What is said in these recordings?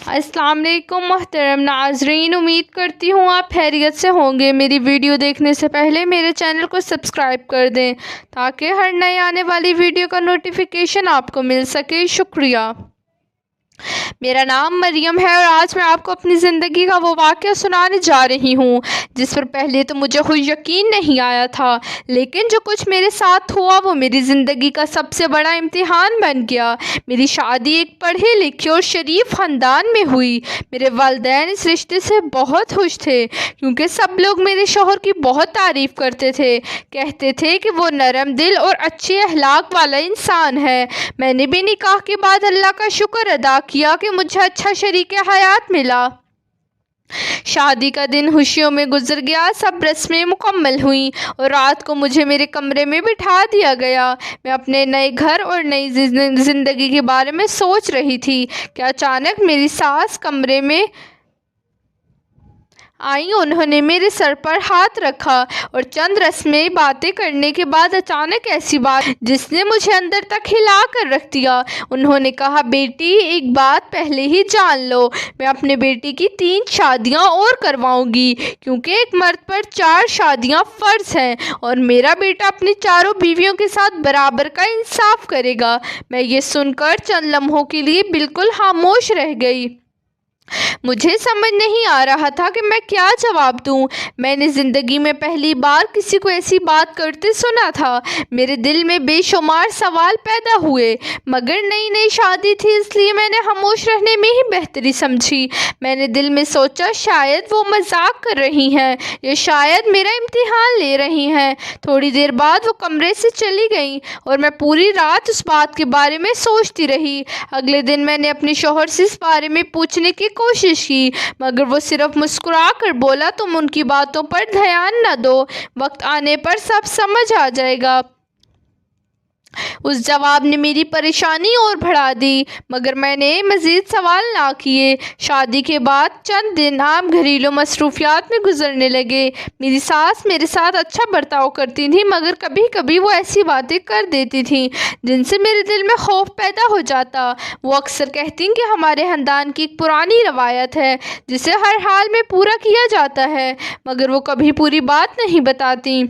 अस्सलाम वालेकुम मोहतरम नाज़रीन, उम्मीद करती हूँ आप खैरियत से होंगे। मेरी वीडियो देखने से पहले मेरे चैनल को सब्सक्राइब कर दें ताकि हर नए आने वाली वीडियो का नोटिफिकेशन आपको मिल सके। शुक्रिया। मेरा नाम मरियम है और आज मैं आपको अपनी ज़िंदगी का वो वाक़या सुनाने जा रही हूँ जिस पर पहले तो मुझे खुद यकीन नहीं आया था, लेकिन जो कुछ मेरे साथ हुआ वो मेरी ज़िंदगी का सबसे बड़ा इम्तिहान बन गया। मेरी शादी एक पढ़े लिखे और शरीफ ख़ानदान में हुई। मेरे वालिदैन इस रिश्ते से बहुत खुश थे क्योंकि सब लोग मेरे शौहर की बहुत तारीफ़ करते थे, कहते थे कि वो नरम दिल और अच्छे अखलाक वाला इंसान है। मैंने भी निकाह के बाद अल्लाह का शुक्र अदा किया कि मुझे अच्छा शरीके हयात मिला। शादी का दिन खुशियों में गुजर गया। सब रस्में मुकम्मल हुईं और रात को मुझे मेरे कमरे में बिठा दिया गया। मैं अपने नए घर और नई ज़िंदगी के बारे में सोच रही थी कि अचानक मेरी सास कमरे में आई। उन्होंने मेरे सर पर हाथ रखा और चंद रस्में बातें करने के बाद अचानक ऐसी बात जिसने मुझे अंदर तक हिला कर रख दिया। उन्होंने कहा, बेटी एक बात पहले ही जान लो, मैं अपने बेटी की 3 शादियां और करवाऊंगी क्योंकि एक मर्द पर 4 शादियां फ़र्ज हैं और मेरा बेटा अपनी चारों बीवियों के साथ बराबर का इंसाफ करेगा। मैं ये सुनकर चंद लम्हों के लिए बिल्कुल खामोश रह गई। मुझे समझ नहीं आ रहा था कि मैं क्या जवाब दूं। मैंने ज़िंदगी में पहली बार किसी को ऐसी बात करते सुना था। मेरे दिल में बेशुमार सवाल पैदा हुए, मगर नई नई शादी थी इसलिए मैंने खामोश रहने में ही बेहतरी समझी। मैंने दिल में सोचा, शायद वो मजाक कर रही हैं या शायद मेरा इम्तिहान ले रही हैं। थोड़ी देर बाद वो कमरे से चली गई और मैं पूरी रात उस बात के बारे में सोचती रही। अगले दिन मैंने अपने शौहर से इस बारे में पूछने की कोशिश की, मगर वो सिर्फ मुस्कुरा कर बोला, तुम उनकी बातों पर ध्यान न दो, वक्त आने पर सब समझ आ जाएगा। उस जवाब ने मेरी परेशानी और बढ़ा दी, मगर मैंने मज़ीद सवाल ना किए। शादी के बाद चंद दिन आम घरेलू मसरूफियात में गुजरने लगे। मेरी सास मेरे साथ अच्छा बर्ताव करती थी, मगर कभी कभी वो ऐसी बातें कर देती थी जिनसे मेरे दिल में खौफ पैदा हो जाता। वो अक्सर कहती कि हमारे ख़ानदान की एक पुरानी रवायत है जिसे हर हाल में पूरा किया जाता है, मगर वो कभी पूरी बात नहीं बताती।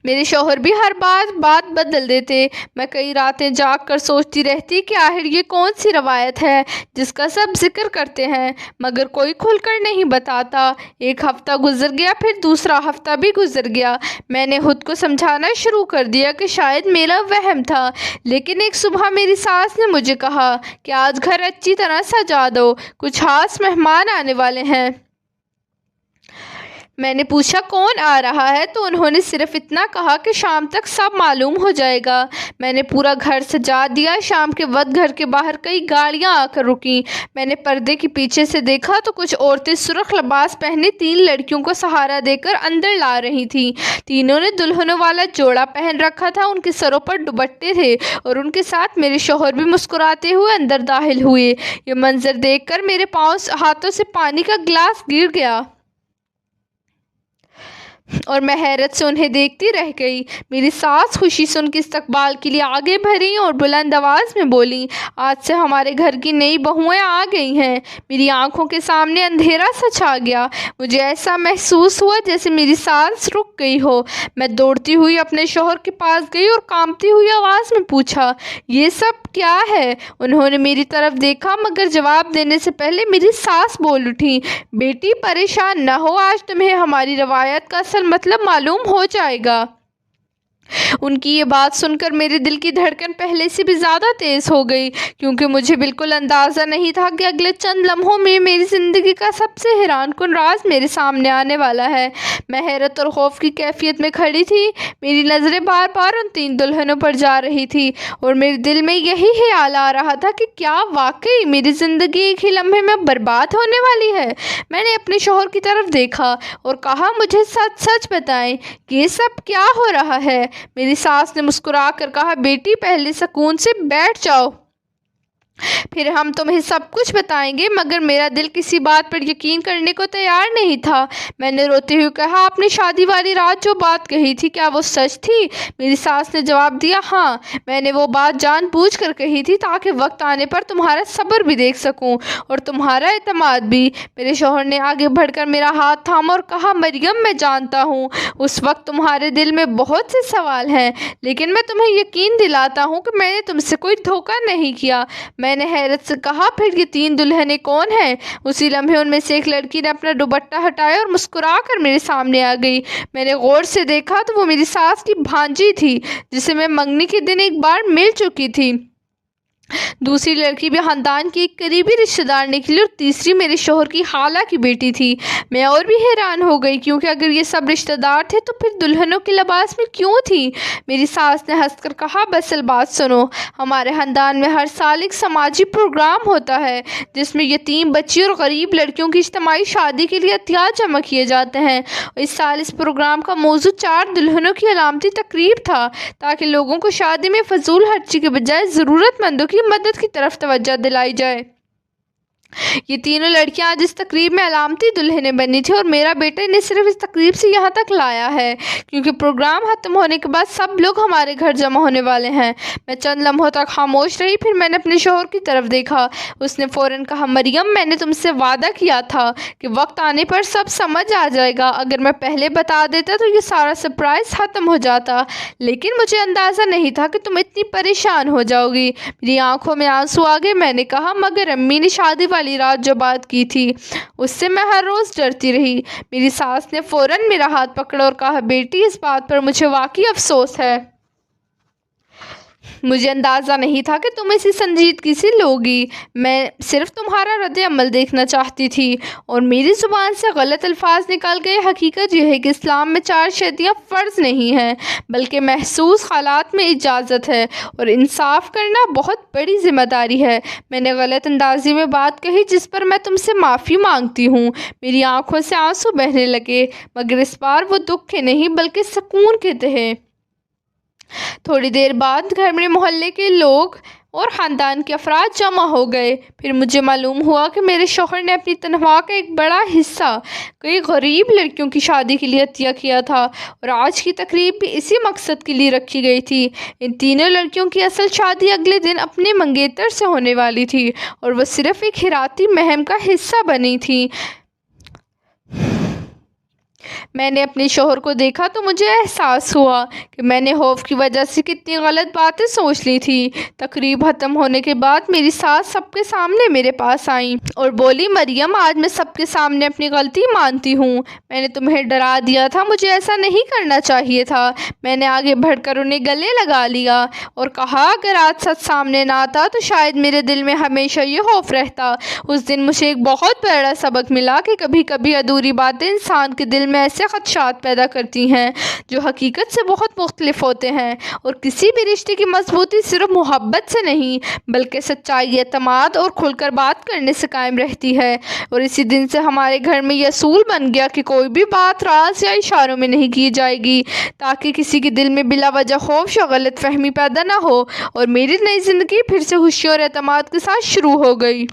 मेरे शौहर भी हर बात बदल देते। मैं कई रातें जाग कर सोचती रहती कि आखिर ये कौन सी रवायत है जिसका सब जिक्र करते हैं, मगर कोई खुलकर नहीं बताता। एक हफ्ता गुजर गया, फिर दूसरा हफ्ता भी गुजर गया। मैंने खुद को समझाना शुरू कर दिया कि शायद मेरा वहम था, लेकिन एक सुबह मेरी सास ने मुझे कहा कि आज घर अच्छी तरह सजा दो, कुछ खास मेहमान आने वाले हैं। मैंने पूछा कौन आ रहा है, तो उन्होंने सिर्फ इतना कहा कि शाम तक सब मालूम हो जाएगा। मैंने पूरा घर सजा दिया। शाम के वक्त घर के बाहर कई गाड़ियां आकर रुकीं। मैंने पर्दे के पीछे से देखा तो कुछ औरतें सुर्ख लिबास पहने 3 लड़कियों को सहारा देकर अंदर ला रही थीं। तीनों ने दुल्हनों वाला जोड़ा पहन रखा था, उनके सरों पर दुपट्टे थे और उनके साथ मेरे शौहर भी मुस्कुराते हुए अंदर दाखिल हुए। ये मंजर देखकर मेरे हाथों से पानी का गिलास गिर गया और मैं हैरत से उन्हें देखती रह गई। मेरी सास खुशी से उनके इस्तकबाल के लिए आगे बढ़ी और बुलंद आवाज़ में बोली, आज से हमारे घर की नई बहुएं आ गई हैं। मेरी आंखों के सामने अंधेरा सा छा गया। मुझे ऐसा महसूस हुआ जैसे मेरी सांस रुक गई हो। मैं दौड़ती हुई अपने शौहर के पास गई और कांपती हुई आवाज़ में पूछा, ये सब क्या है? उन्होंने मेरी तरफ देखा, मगर जवाब देने से पहले मेरी सास बोल उठी, बेटी परेशान न हो, आज तुम्हें हमारी रवायत का असल मतलब मालूम हो जाएगा। उनकी ये बात सुनकर मेरे दिल की धड़कन पहले से भी ज़्यादा तेज़ हो गई, क्योंकि मुझे बिल्कुल अंदाज़ा नहीं था कि अगले चंद लम्हों में मेरी ज़िंदगी का सबसे हैरानकुन राज मेरे सामने आने वाला है। मैं हैरत और खौफ की कैफियत में खड़ी थी। मेरी नज़रें बार बार उन 3 दुल्हनों पर जा रही थी और मेरे दिल में यही ख्याल आ रहा था कि क्या वाकई मेरी ज़िंदगी एक ही लम्हे में बर्बाद होने वाली है। मैंने अपने शौहर की तरफ देखा और कहा, मुझे सच सच बताएं कि ये सब क्या हो रहा है। मेरी सास ने मुस्कुरा कर कहा, बेटी पहले सुकून से बैठ जाओ। फिर हम तुम्हें सब कुछ बताएंगे। मगर मेरा दिल किसी बात पर यकीन करने को तैयार नहीं था। मैंने रोते हुए कहा, आपने शादी वाली रात जो बात कही थी, क्या वो सच थी? मेरी सास ने जवाब दिया, हाँ, मैंने वो बात जानबूझकर कही थी ताकि वक्त आने पर तुम्हारा सब्र भी देख सकूं और तुम्हारा एतमाद भी। मेरे शौहर ने आगे बढ़कर मेरा हाथ थामा और कहा, मरियम, मैं जानता हूँ उस वक्त तुम्हारे दिल में बहुत से सवाल हैं, लेकिन मैं तुम्हें यकीन दिलाता हूँ कि मैंने तुमसे कोई धोखा नहीं किया। मैंने हैरत से कहा, फिर ये 3 दुल्हनें कौन हैं? उसी लम्हे उनमें से एक लड़की ने अपना दुपट्टा हटाया और मुस्कुराकर मेरे सामने आ गई। मैंने गौर से देखा तो वो मेरी सास की भांजी थी, जिसे मैं मंगनी के दिन एक बार मिल चुकी थी। दूसरी लड़की भी खानदान की एक करीबी रिश्तेदार निकली और तीसरी मेरे शौहर की खाला की बेटी थी। मैं और भी हैरान हो गई, क्योंकि अगर ये सब रिश्तेदार थे तो फिर दुल्हनों के लिबास में क्यों थी? मेरी सास ने हंसकर कहा, बसल बात सुनो, हमारे खानदान में हर साल एक समाजी प्रोग्राम होता है जिसमें यतीम बच्ची और गरीब लड़कियों की इज्तिमाई शादी के लिए हथियार जमा किए जाते हैं। इस साल इस प्रोग्राम का मौजू 4 दुल्हनों की अलामती तकरीब था, ताकि लोगों को शादी में फजूल खर्ची के बजाय ज़रूरतमंदों की मदद की तरफ तवज्जो दिलाई जाए। ये तीनों लड़कियां आज इस तकरीब में अलामती दुल्हनें बनी थी और मेरा बेटा इन्हें सिर्फ इस तकरीब से यहाँ तक लाया है क्योंकि प्रोग्राम ख़त्म होने के बाद सब लोग हमारे घर जमा होने वाले हैं। मैं चंद लम्हों तक खामोश रही, फिर मैंने अपने शौहर की तरफ देखा। उसने फ़ौरन कहा, मरियम, मैंने तुमसे वादा किया था कि वक्त आने पर सब समझ आ जाएगा। अगर मैं पहले बता देता तो ये सारा सरप्राइज़ ख़त्म हो जाता, लेकिन मुझे अंदाज़ा नहीं था कि तुम इतनी परेशान हो जाओगी। मेरी आंखों में आंसू आ गए। मैंने कहा, मगर अम्मी ने शादी वाली रात जो बात की थी उससे मैं हर रोज़ डरती रही। मेरी सास ने फ़ौरन मेरा हाथ पकड़ा और कहा, बेटी, इस बात पर मुझे वाकई अफसोस है। मुझे अंदाज़ा नहीं था कि तुम इसी संजीदगी से लोगी। मैं सिर्फ तुम्हारा रद्द अमल देखना चाहती थी और मेरी ज़ुबान से गलत अल्फाज निकल गए। हकीकत यह है कि इस्लाम में 4 शादियाँ फ़र्ज़ नहीं हैं, बल्कि महसूस हालात में इजाज़त है और इंसाफ करना बहुत बड़ी ज़िम्मेदारी है। मैंने गलत अंदाजी में बात कही, जिस पर मैं तुमसे माफ़ी मांगती हूँ। मेरी आंखों से आंसू बहने लगे, मगर इस बार वो दुख के नहीं बल्कि सुकून के थे। थोड़ी देर बाद घर में मोहल्ले के लोग और ख़ानदान के अफराद जमा हो गए। फिर मुझे मालूम हुआ कि मेरे शौहर ने अपनी तनख्वाह का एक बड़ा हिस्सा कई गरीब लड़कियों की शादी के लिए अतिया किया था और आज की तकरीब भी इसी मकसद के लिए रखी गई थी। इन तीनों लड़कियों की असल शादी अगले दिन अपने मंगेतर से होने वाली थी और वह सिर्फ़ एक खिराती महम का हिस्सा बनी थी। मैंने अपने शौहर को देखा तो मुझे एहसास हुआ कि मैंने खौफ की वजह से कितनी गलत बातें सोच ली थी। तकरीब ख़त्म होने के बाद मेरी सास सबके सामने मेरे पास आई और बोली, मरियम, आज मैं सबके सामने अपनी गलती मानती हूँ। मैंने तुम्हें डरा दिया था, मुझे ऐसा नहीं करना चाहिए था। मैंने आगे बढ़कर उन्हें गले लगा लिया और कहा, अगर आज सच सामने ना आता तो शायद मेरे दिल में हमेशा ये खौफ रहता। उस दिन मुझे एक बहुत बड़ा सबक मिला कि कभी कभी अधूरी बातें इंसान के दिल में ऐसे खदशात पैदा करती हैं जो हकीकत से बहुत मुख्तलिफ होते हैं और किसी भी रिश्ते की मजबूती सिर्फ मोहब्बत से नहीं बल्कि सच्चाई, एतमाद और खुलकर बात करने से कायम रहती है। और इसी दिन से हमारे घर में यह असूल बन गया कि कोई भी बात राज या इशारों में नहीं की जाएगी, ताकि किसी के दिल में बिला वजह खौफ या गलत फहमी पैदा ना हो। और मेरी नई ज़िंदगी फिर से खुशी और एतमाद के साथ शुरू हो गई।